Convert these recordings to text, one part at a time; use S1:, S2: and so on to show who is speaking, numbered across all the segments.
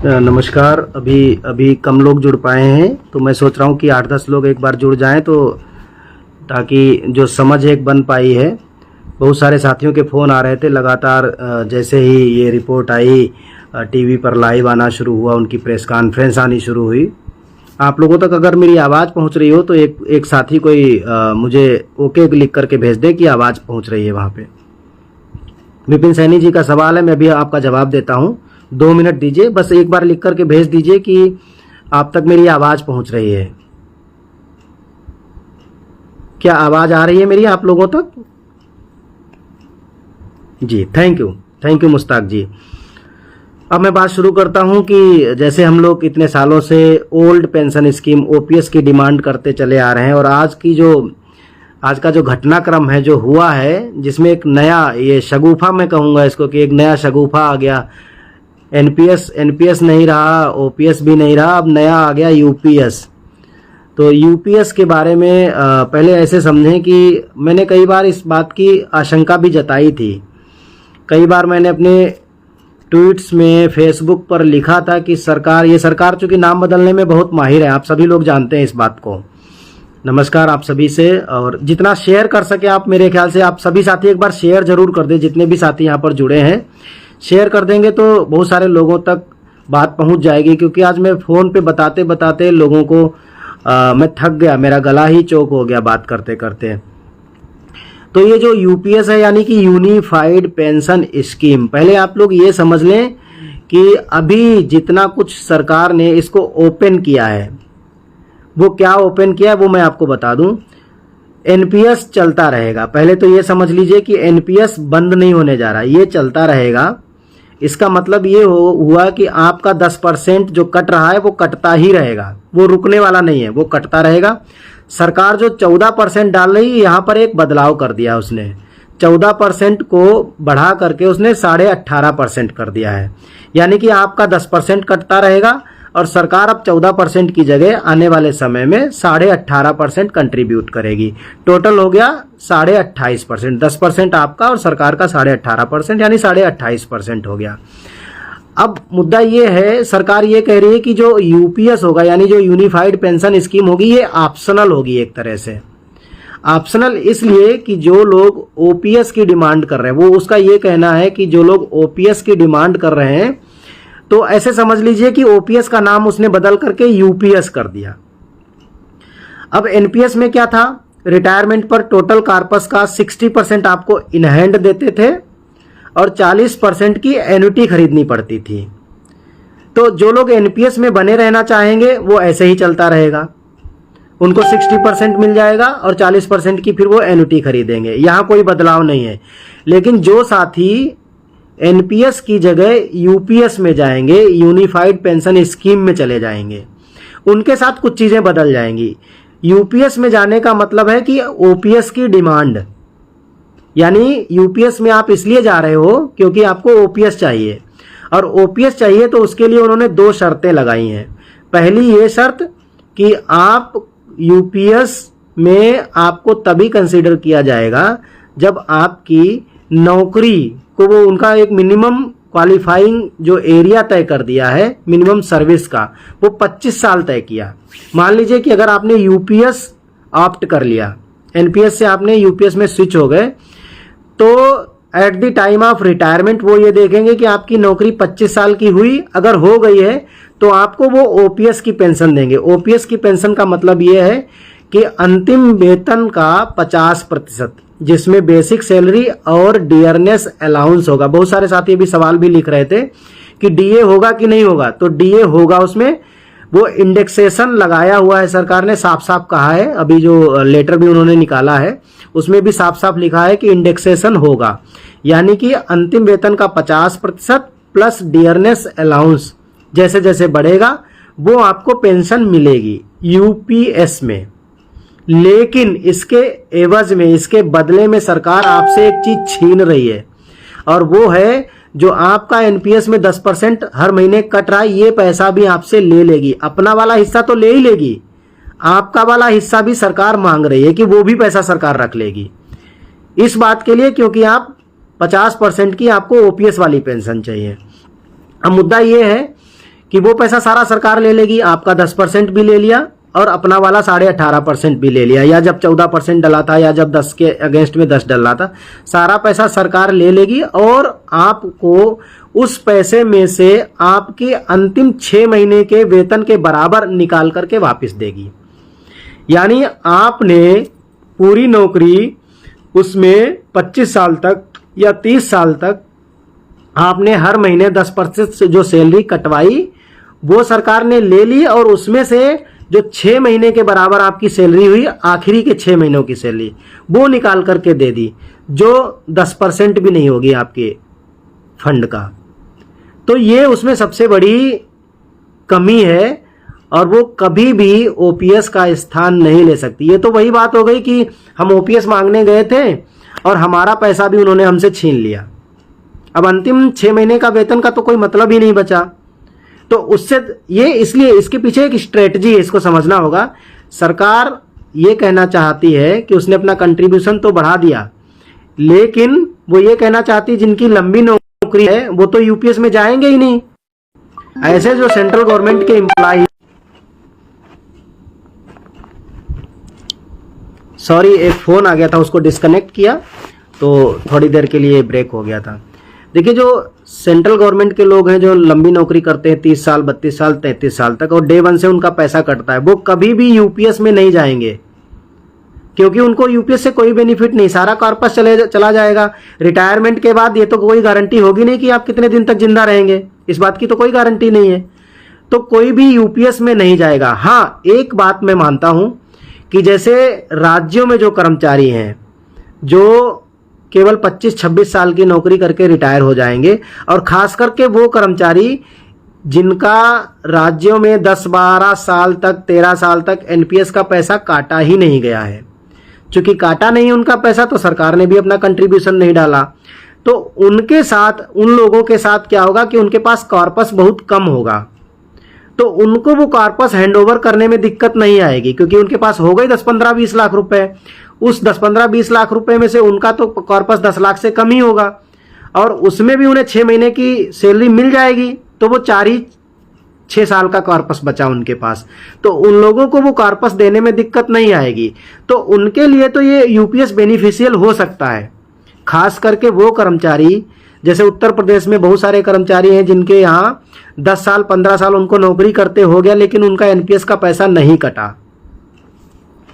S1: नमस्कार। अभी अभी कम लोग जुड़ पाए हैं, तो मैं सोच रहा हूँ कि 8-10 लोग एक बार जुड़ जाएं, तो ताकि जो समझ एक बन पाई है। बहुत सारे साथियों के फ़ोन आ रहे थे लगातार। जैसे ही ये रिपोर्ट आई, टीवी पर लाइव आना शुरू हुआ, उनकी प्रेस कॉन्फ्रेंस आनी शुरू हुई। आप लोगों तक अगर मेरी आवाज़ पहुँच रही हो तो एक साथी कोई मुझे ओके लिख करके भेज दे कि आवाज़ पहुँच रही है वहाँ पे। विपिन सैनी जी का सवाल है, मैं अभी आपका जवाब देता हूँ। 2 मिनट दीजिए, बस एक बार लिख करके भेज दीजिए कि आप तक मेरी आवाज़ पहुँच रही है। क्या आवाज़ आ रही है मेरी आप लोगों तक? जी, थैंक यू मुश्ताक जी। अब मैं बात शुरू करता हूं कि जैसे हम लोग इतने सालों से ओल्ड पेंशन स्कीम ओपीएस की डिमांड करते चले आ रहे हैं, और आज का जो घटनाक्रम है जो हुआ है, जिसमें एक नया ये शगुफा मैं कहूँगा इसको कि एक नया शगुफा आ गया। एनपीएस नहीं रहा, ओपीएस भी नहीं रहा, अब नया आ गया यूपीएस। तो यूपीएस के बारे में पहले ऐसे समझें कि मैंने कई बार इस बात की आशंका भी जताई थी। कई बार मैंने अपने ट्वीट्स में, फेसबुक पर लिखा था कि ये सरकार चूंकि नाम बदलने में बहुत माहिर है, आप सभी लोग जानते हैं इस बात को। नमस्कार आप सभी से, और जितना शेयर कर सके आप, मेरे ख्याल से आप सभी साथी एक बार शेयर जरूर कर दें। जितने भी साथी यहाँ पर जुड़े हैं, शेयर कर देंगे तो बहुत सारे लोगों तक बात पहुँच जाएगी। क्योंकि आज मैं फ़ोन पे बताते बताते लोगों को मैं थक गया, मेरा गला ही चोक हो गया बात करते करते। तो ये जो यूपीएस है, यानी कि यूनिफाइड पेंशन स्कीम, पहले आप लोग ये समझ लें कि अभी जितना कुछ सरकार ने इसको ओपन किया है, वो क्या ओपन किया है वो मैं आपको बता दूं। एनपीएस चलता रहेगा। पहले तो ये समझ लीजिए कि एनपीएस बंद नहीं होने जा रहा, ये चलता रहेगा। इसका मतलब ये हुआ कि आपका 10% जो कट रहा है वो कटता ही रहेगा, वो रुकने वाला नहीं है, वो कटता रहेगा। सरकार जो 14% डाल रही है, यहाँ पर एक बदलाव कर दिया उसने। 14% को बढ़ा करके उसने 18.5% कर दिया है। यानी कि आपका 10% कटता रहेगा, और सरकार अब 14% की जगह आने वाले समय में 18.5% कंट्रीब्यूट करेगी। टोटल हो गया 28.5%। 10% आपका और सरकार का 18.5%, यानी 28.5% हो गया। अब मुद्दा ये है, सरकार ये कह रही है कि जो यूपीएस होगा, यानी जो यूनिफाइड पेंशन स्कीम होगी, ये ऑप्शनल होगी एक तरह से। ऑप्शनल इसलिए कि जो लोग ओपीएस की डिमांड कर रहे हैं, वो उसका ये कहना है कि जो लोग ओपीएस की डिमांड कर रहे हैं, तो ऐसे समझ लीजिए कि ओपीएस का नाम उसने बदल करके यूपीएस कर दिया। अब एनपीएस में क्या था, रिटायरमेंट पर टोटल कार्पस का 60% आपको इन हैंड देते थे, और 40% की एन्युटी खरीदनी पड़ती थी। तो जो लोग एनपीएस में बने रहना चाहेंगे वो ऐसे ही चलता रहेगा, उनको 60% मिल जाएगा और 40% की फिर वो एन्युटी खरीदेंगे। यहाँ कोई बदलाव नहीं है। लेकिन जो साथी एनपीएस की जगह यूपीएस में जाएंगे, यूनिफाइड पेंशन स्कीम में चले जाएंगे, उनके साथ कुछ चीजें बदल जाएंगी। यूपीएस में जाने का मतलब है कि ओपीएस की डिमांड, यानी यूपीएस में आप इसलिए जा रहे हो क्योंकि आपको ओपीएस चाहिए, और ओपीएस चाहिए तो उसके लिए उन्होंने 2 शर्तें लगाई हैं। पहली ये शर्त कि आप यूपीएस में आपको तभी कंसीडर किया जाएगा जब आपकी नौकरी को, वो उनका एक मिनिमम क्वालिफाइंग जो एरिया तय कर दिया है मिनिमम सर्विस का, वो 25 साल तय किया। मान लीजिए कि अगर आपने यूपीएस ऑप्ट कर लिया, एनपीएस से आपने यूपीएस में स्विच हो गए, तो at the time of retirement वो ये देखेंगे कि आपकी नौकरी 25 साल की हुई, अगर हो गई है तो आपको वो ओपीएस की पेंशन देंगे। ओपीएस की पेंशन का मतलब ये है कि अंतिम वेतन का 50%, जिसमें बेसिक सैलरी और डियरनेस अलाउंस होगा। बहुत सारे साथी अभी सवाल भी लिख रहे थे कि डीए होगा कि नहीं होगा, तो डीए होगा। उसमें वो इंडेक्सेशन लगाया हुआ है, सरकार ने साफ साफ कहा है। अभी जो लेटर भी उन्होंने निकाला है उसमें भी साफ साफ लिखा है कि इंडेक्सेशन होगा, यानी कि अंतिम वेतन का 50% प्लस डियरनेस अलाउंस जैसे जैसे बढ़ेगा वो आपको पेंशन मिलेगी यूपीएस में। लेकिन इसके एवज में, इसके बदले में सरकार आपसे एक चीज छीन रही है, और वो है जो आपका एनपीएस में 10% हर महीने कट रहा है, ये पैसा भी आपसे ले लेगी। अपना वाला हिस्सा तो ले ही लेगी, आपका वाला हिस्सा भी सरकार मांग रही है कि वो भी पैसा सरकार रख लेगी। इस बात के लिए क्योंकि आप 50% की आपको ओपीएस वाली पेंशन चाहिए। अब मुद्दा ये है कि वो पैसा सारा सरकार ले लेगी, आपका 10% भी ले लिया और अपना वाला 18.5% भी ले लिया, या जब 14% डला था या जब 10 के अगेंस्ट में 10 डला था, सारा पैसा सरकार ले लेगी और आपको उस पैसे में से आपके अंतिम 6 महीने के वेतन के बराबर निकाल करके वापस देगी। यानी आपने पूरी नौकरी उसमें 25 साल तक या 30 साल तक आपने हर महीने 10% से जो सैलरी कटवाई वो सरकार ने ले ली और उसमें से जो 6 महीने के बराबर आपकी सैलरी हुई, आखिरी के 6 महीनों की सैलरी, वो निकाल करके दे दी, जो 10% भी नहीं होगी आपके फंड का। तो ये उसमें सबसे बड़ी कमी है और वो कभी भी ओपीएस का स्थान नहीं ले सकती। ये तो वही बात हो गई कि हम ओपीएस मांगने गए थे और हमारा पैसा भी उन्होंने हमसे छीन लिया। अब अंतिम 6 महीने का वेतन का तो कोई मतलब ही नहीं बचा। तो उससे ये, इसलिए इसके पीछे एक स्ट्रेटजी है, इसको समझना होगा। सरकार ये कहना चाहती है कि उसने अपना कंट्रीब्यूशन तो बढ़ा दिया, लेकिन वो ये कहना चाहती है जिनकी लंबी नौकरी है वो तो यूपीएस में जाएंगे ही नहीं। ऐसे जो सेंट्रल गवर्नमेंट के एम्प्लॉय, सॉरी एक फोन आ गया था, उसको डिस्कनेक्ट किया तो थोड़ी देर के लिए ब्रेक हो गया था। देखिए, जो सेंट्रल गवर्नमेंट के लोग हैं जो लंबी नौकरी करते हैं 30 साल 32 साल 33 साल तक और डे 1 से उनका पैसा कटता है, वो कभी भी यूपीएस में नहीं जाएंगे, क्योंकि उनको यूपीएस से कोई बेनिफिट नहीं, सारा कॉर्पस चला जाएगा। रिटायरमेंट के बाद ये तो कोई गारंटी होगी नहीं कि आप कितने दिन तक जिंदा रहेंगे, इस बात की तो कोई गारंटी नहीं है। तो कोई भी यूपीएस में नहीं जाएगा। हाँ, एक बात मैं मानता हूं कि जैसे राज्यों में जो कर्मचारी हैं जो केवल 25-26 साल की नौकरी करके रिटायर हो जाएंगे, और खास करके वो कर्मचारी जिनका राज्यों में 10-12 साल तक 13 साल तक एनपीएस का पैसा काटा ही नहीं गया है, चूंकि काटा नहीं उनका पैसा तो सरकार ने भी अपना कंट्रीब्यूशन नहीं डाला, तो उनके साथ, उन लोगों के साथ क्या होगा कि उनके पास कॉर्पस बहुत कम होगा, तो उनको वो कॉर्पस हैंडओवर करने में दिक्कत नहीं आएगी, क्योंकि उनके पास हो गई 10-15-20 लाख रुपए। उस 10-15-20 लाख रुपए में से उनका तो कॉर्पस 10 लाख से कम ही होगा, और उसमें भी उन्हें 6 महीने की सैलरी मिल जाएगी, तो वो 4-6 साल का कॉर्पस बचा उनके पास, तो उन लोगों को वो कॉर्पस देने में दिक्कत नहीं आएगी। तो उनके लिए तो ये यूपीएस बेनिफिशियल हो सकता है, खास करके वो कर्मचारी, जैसे उत्तर प्रदेश में बहुत सारे कर्मचारी हैं जिनके यहाँ 10 साल 15 साल उनको नौकरी करते हो गया, लेकिन उनका एनपीएस का पैसा नहीं कटा।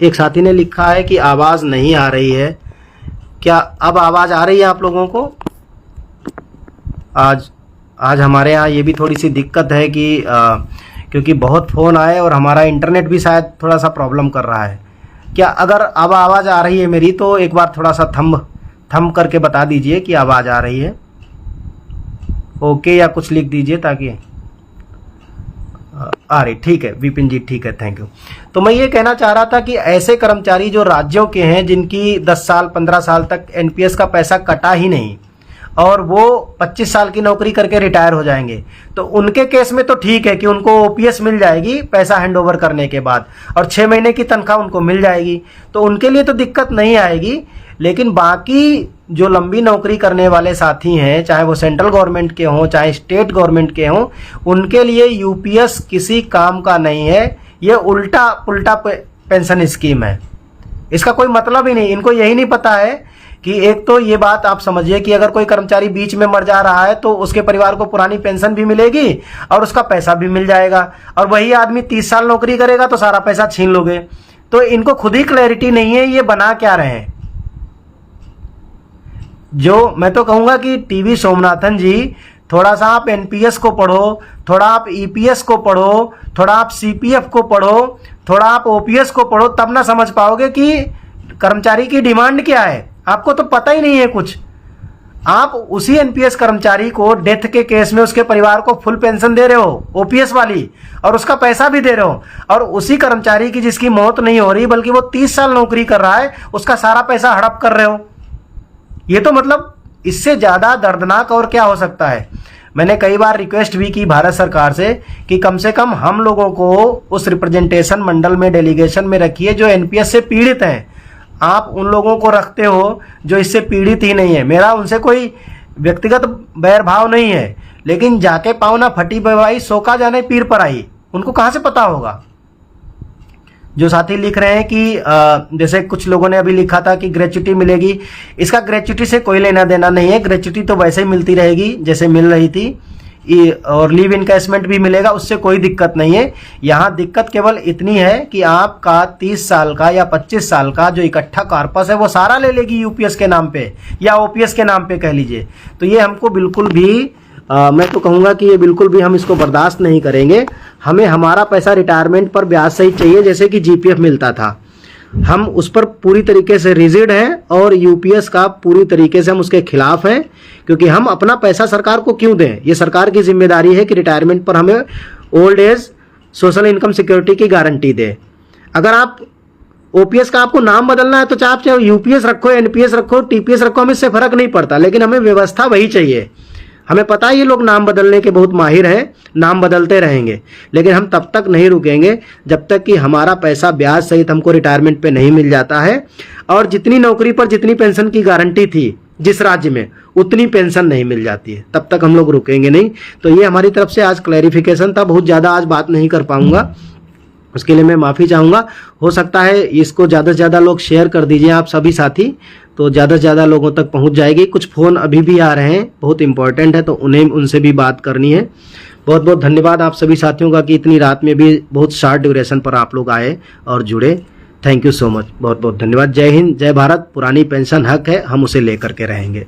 S1: एक साथी ने लिखा है कि आवाज नहीं आ रही है, क्या अब आवाज आ रही है आप लोगों को? आज हमारे यहाँ ये भी थोड़ी सी दिक्कत है कि क्योंकि बहुत फ़ोन आए और हमारा इंटरनेट भी शायद थोड़ा सा प्रॉब्लम कर रहा है। क्या अगर अब आवाज़ आ रही है मेरी तो एक बार थोड़ा सा थम करके बता दीजिए कि आवाज़ आ रही है, ओके, या कुछ लिख दीजिए ताकि आ रही। ठीक है विपिन जी, ठीक है, थैंक यू। तो मैं ये कहना चाह रहा था कि ऐसे कर्मचारी जो राज्यों के हैं जिनकी 10 साल 15 साल तक एनपीएस का पैसा कटा ही नहीं और वो 25 साल की नौकरी करके रिटायर हो जाएंगे, तो उनके केस में तो ठीक है कि उनको ओपीएस मिल जाएगी पैसा हैंडओवर करने के बाद, और 6 महीने की तनख्वाह उनको मिल जाएगी, तो उनके लिए तो दिक्कत नहीं आएगी। लेकिन बाकी जो लंबी नौकरी करने वाले साथी हैं, चाहे वो सेंट्रल गवर्नमेंट के हों चाहे स्टेट गवर्नमेंट के हों, उनके लिए यूपीएस किसी काम का नहीं है। ये उल्टा पुल्टा पेंशन स्कीम है, इसका कोई मतलब ही नहीं। इनको यही नहीं पता है कि एक तो ये बात आप समझिए कि अगर कोई कर्मचारी बीच में मर जा रहा है तो उसके परिवार को पुरानी पेंशन भी मिलेगी और उसका पैसा भी मिल जाएगा, और वही आदमी 30 साल नौकरी करेगा तो सारा पैसा छीन लोगे। तो इनको खुद ही क्लैरिटी नहीं है ये बना क्या रहे हैं। जो मैं तो कहूंगा कि टीवी सोमनाथन जी, थोड़ा सा आप एनपीएस को पढ़ो, थोड़ा आप ईपीएस को पढ़ो, थोड़ा आप सीपीएफ को पढ़ो, थोड़ा आप ओपीएस को पढ़ो, तब ना समझ पाओगे कि कर्मचारी की डिमांड क्या है। आपको तो पता ही नहीं है कुछ। आप उसी एनपीएस कर्मचारी को डेथ के केस में उसके परिवार को फुल पेंशन दे रहे हो ओपीएस वाली, और उसका पैसा भी दे रहे हो, और उसी कर्मचारी की जिसकी मौत नहीं हो रही बल्कि वो 30 साल नौकरी कर रहा है उसका सारा पैसा हड़प कर रहे हो। ये तो मतलब इससे ज्यादा दर्दनाक और क्या हो सकता है। मैंने कई बार रिक्वेस्ट भी की भारत सरकार से कि कम से कम हम लोगों को उस रिप्रेजेंटेशन मंडल में, डेलीगेशन में रखिए जो एनपीएस से पीड़ित हैं। आप उन लोगों को रखते हो जो इससे पीड़ित ही नहीं है। मेरा उनसे कोई व्यक्तिगत बैर भाव नहीं है, लेकिन जाके पाँव ना फटी बवाई, सो का जाने पीर पर आई, उनको कहाँ से पता होगा। जो साथी लिख रहे हैं कि जैसे कुछ लोगों ने अभी लिखा था कि ग्रेच्युटी मिलेगी, इसका ग्रेच्युटी से कोई लेना देना नहीं है। ग्रेच्युटी तो वैसे ही मिलती रहेगी जैसे मिल रही थी, और लीव इनकैशमेंट भी मिलेगा, उससे कोई दिक्कत नहीं है। यहाँ दिक्कत केवल इतनी है कि आपका 30 साल का या 25 साल का जो इकट्ठा कॉर्पस है वो सारा ले लेगी यूपीएस के नाम पे या ओपीएस के नाम पे कह लीजिए। तो ये हमको बिल्कुल भी मैं तो कहूँगा कि ये बिल्कुल भी हम इसको बर्दाश्त नहीं करेंगे। हमें हमारा पैसा रिटायरमेंट पर ब्याज सहित चाहिए, जैसे कि जीपीएफ मिलता था। हम उस पर पूरी तरीके से रिजिड हैं और यूपीएस का पूरी तरीके से हम उसके खिलाफ हैं, क्योंकि हम अपना पैसा सरकार को क्यों दें। ये सरकार की जिम्मेदारी है कि रिटायरमेंट पर हमें old age social income security की गारंटी दे। अगर आप ओपीएस का आपको नाम बदलना है तो चाहे यूपीएस रखो, एनपीएस रखो, टीपीएस रखो, हमें इससे फर्क नहीं पड़ता, लेकिन हमें व्यवस्था वही चाहिए। हमें पता है ये लोग नाम बदलने के बहुत माहिर हैं, नाम बदलते रहेंगे, लेकिन हम तब तक नहीं रुकेंगे जब तक कि हमारा पैसा ब्याज सहित हमको रिटायरमेंट पे नहीं मिल जाता है। और जितनी नौकरी पर जितनी पेंशन की गारंटी थी जिस राज्य में, उतनी पेंशन नहीं मिल जाती है, तब तक हम लोग रुकेंगे नहीं। तो ये हमारी तरफ से आज क्लैरिफिकेशन था। बहुत ज़्यादा आज बात नहीं कर पाऊंगा, उसके लिए मैं माफ़ी चाहूँगा। हो सकता है इसको ज़्यादा से ज़्यादा लोग शेयर कर दीजिए आप सभी साथी, तो ज़्यादा से ज़्यादा लोगों तक पहुँच जाएगी। कुछ फ़ोन अभी भी आ रहे हैं, बहुत इंपॉर्टेंट है, तो उनसे भी बात करनी है। बहुत बहुत धन्यवाद आप सभी साथियों का कि इतनी रात में भी बहुत शॉर्ट ड्यूरेशन पर आप लोग आए और जुड़े। थैंक यू सो मच, बहुत बहुत धन्यवाद। जय हिंद, जय भारत। पुरानी पेंशन हक है, हम उसे लेकर के रहेंगे।